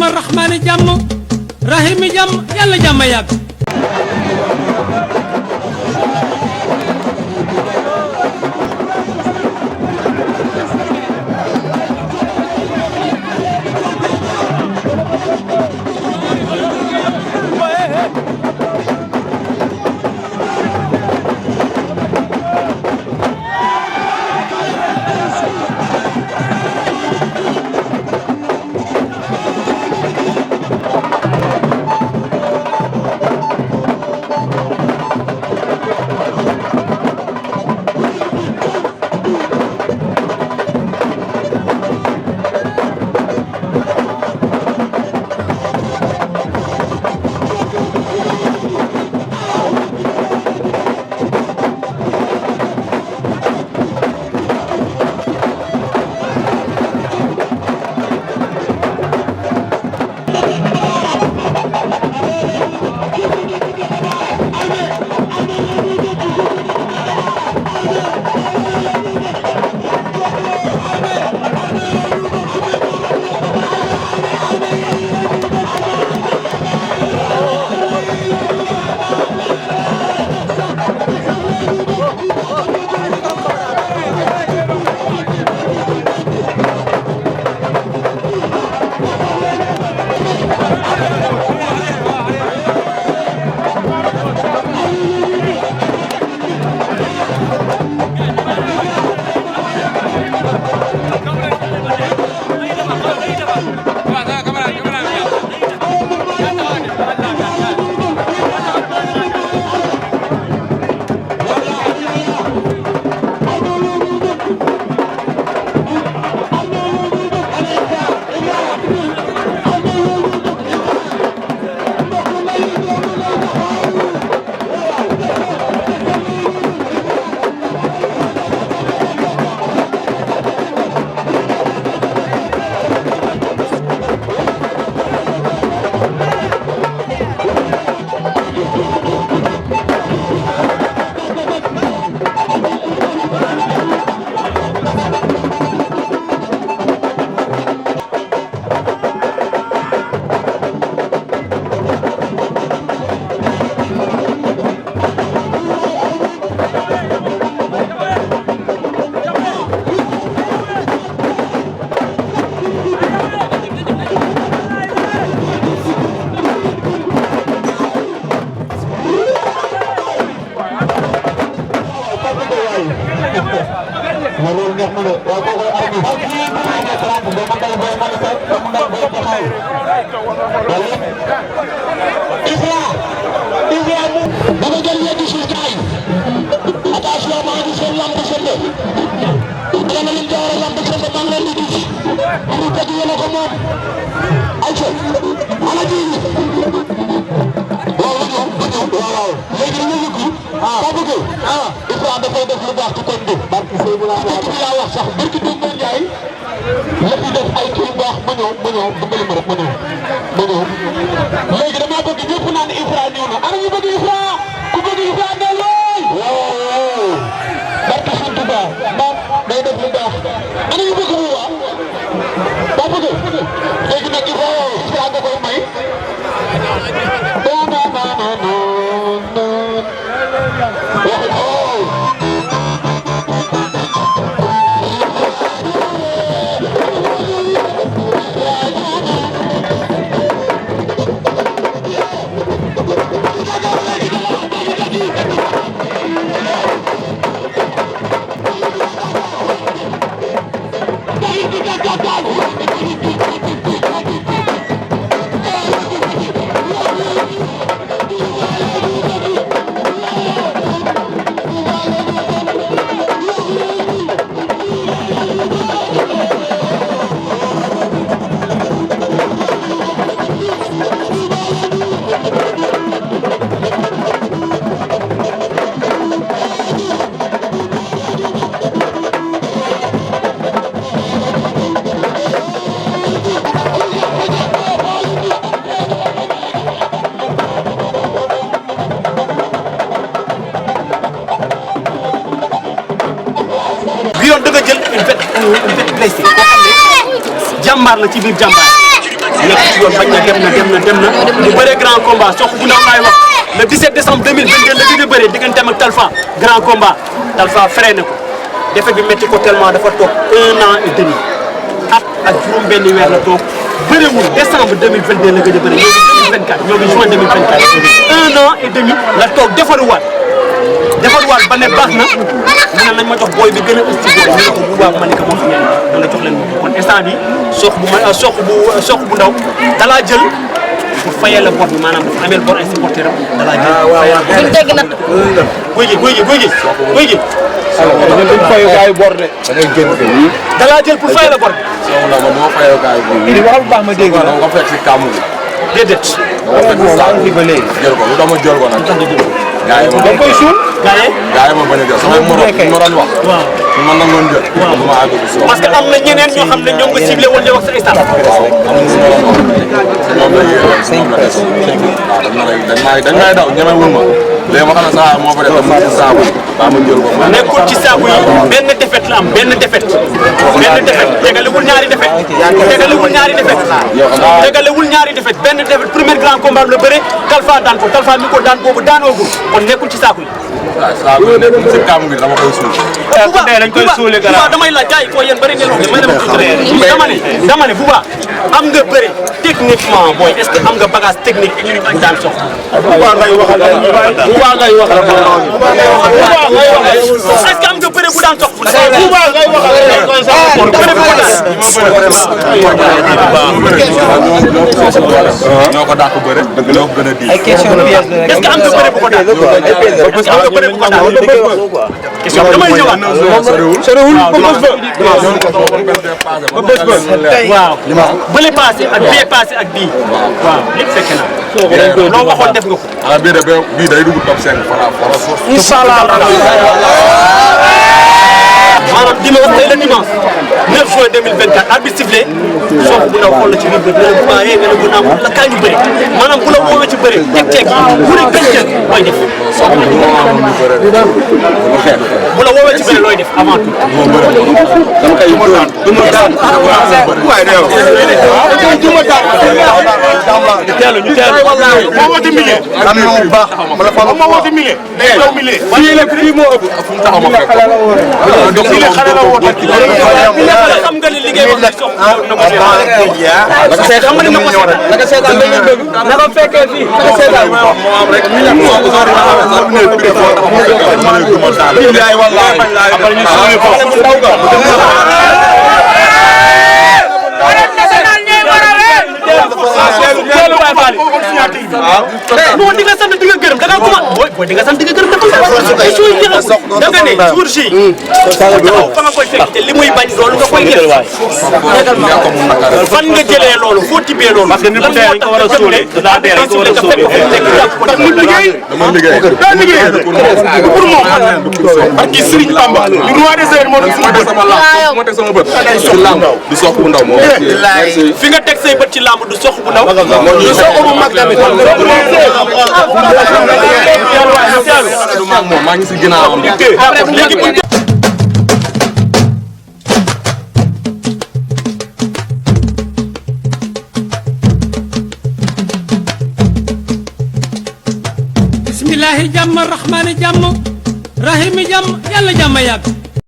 ñaanal rahmaani jàmm rahimi jàmm yàlla jàmm yàgg. bi yoon da nga jël une fête blessé boo xam ne jàmbaar la ci biir jàmbaar nekk ci yoon bañ na dem na mu bëree grand combat sox bu ndaw laay wax le 17 décembre 2022 la gën a bëree digganteem ak Talfa grand combat Talfa freiné ko défaite bi métti ko tellement dafa toog 1 an et demi ak juróom benn weer la toog bëriwul décembre 2022 la gën a bëri ñoo ngi juin 2024 1 an et demi la toog defaruwaat ba ne baax na mu ne nañ ma jox booy bi gën a ëpp ci booy ñu ne ko bu baax ma ne ko moo fi ngeen doon la jox leen moom kon instant bi sox bu ndaw dalaa jël pour fayal la bor bi maanaam dafa ameel bor ay supporter am dalaa jël fayal bor buñ tegg nag guy gi ñun duñ fayu gaayu bor de. da ngay génn kër yi. dalaa jël pour fayal la bor bi. soxna ma dama fayu gaayu bor. li waxal bu baax ma dégg la. dama ko fekk si kàmm bi. déedéet. dama fekk si saako fi ba léegi. jël ko lu dama jël ko nag. gaa yi ma da nga koy suul. gaa yi ma bañ a jël samay morom ñu ma doon wax. waaw su ma nangoon jël. waaw du ma àgg bu si wax. parce que am na ñeneen ñoo xam ne ñoom nga ciblé woon yow ak sa staff. waaw am na ñu ma doon wax. ñoom la yéen ñoom la des. waaw dañ may daw ñemewul ma. léegi ma xam ne saa moo fa def dafa ci saabu yi. daa ma jël ko. nekkul ci saabu yi benn défaite la am benn défaite. tegalewul ñaari défaite. tegalewul ñaari défaite benn défaite premier grand combat la bëre Talfa daan ko Talfa mi ko daan boobu daanoogul kon nekkul ci saabu yi. waaw saabu yi nekkul si kàmm gi dama koy suul. dañ koy suulee garaaw Bouba damay laaj gars yi ko yéen bëri ngeen wax damay dem tuuti dama ne Bouba am nga bëri techniquement booy est-ce que am nga bagage technique bu daan soxla. Bouba ngay waxal est-ce que am nga bëri bu daan soxla. Bouba ngay ñoo ko dàq bëre ñoo ko gën a diis. ay question piège la rek. est-ce que am nga bëri bu ko daan. est-ce que am nga bëri bu ko daan. question damay ñëwaat. soriwul waaw bële passé ak bee passé ak bii. waaw lépp fekk na. loo waxoon def nga ko. ah bii day dugg top 5 fara force. Inch'Allah. maanaam dimanche tey la dimanche 9 juin 2024 arbitre sifflé soog bu ndaw xool la ci biir bët nga ne bu baaxee nga ne bu naaw la kaay ñu bëri maanaam bu la woowee ci bëri teg bu ne gàncax looy def. bu la woowee ci bëri looy def avant tout. dama koy daan ñu teelu. moo woote milieu. am na mu baax ma woote milieu. fii la fii moo ëpp. fu mu taxaw ma fekk xam nga ni liggéey wax soog na ko xam nga ni na ko naka seetaan la ñuy bëgg. naka fekkee fii naka seetaan. non di nga sant di nga gërëm da ngaa commencé booy di nga sant di nga gërëm da nga ne jour J taxaw fa nga koy fekk te li muy bañ loolu nga koy def fan nga jëlee loolu foo tibbee loolu parce que nit dañ ko war a suulee daa dee dañ ko war a suulee dama liggéey daa liggéey pour moom ak ki Serigne Bamba li roi des arènes moo doon ma teg sama bët ci lamb du sox bu ndaw moo fi nga teg say bët ci lamb du sox bu ndaw du sox bu mag tamit du mag moom maa ngi si ginnaawam léegi bismillahi jàmm rahmaani jàmm rahimi jàmm yàlla jàmm yàgg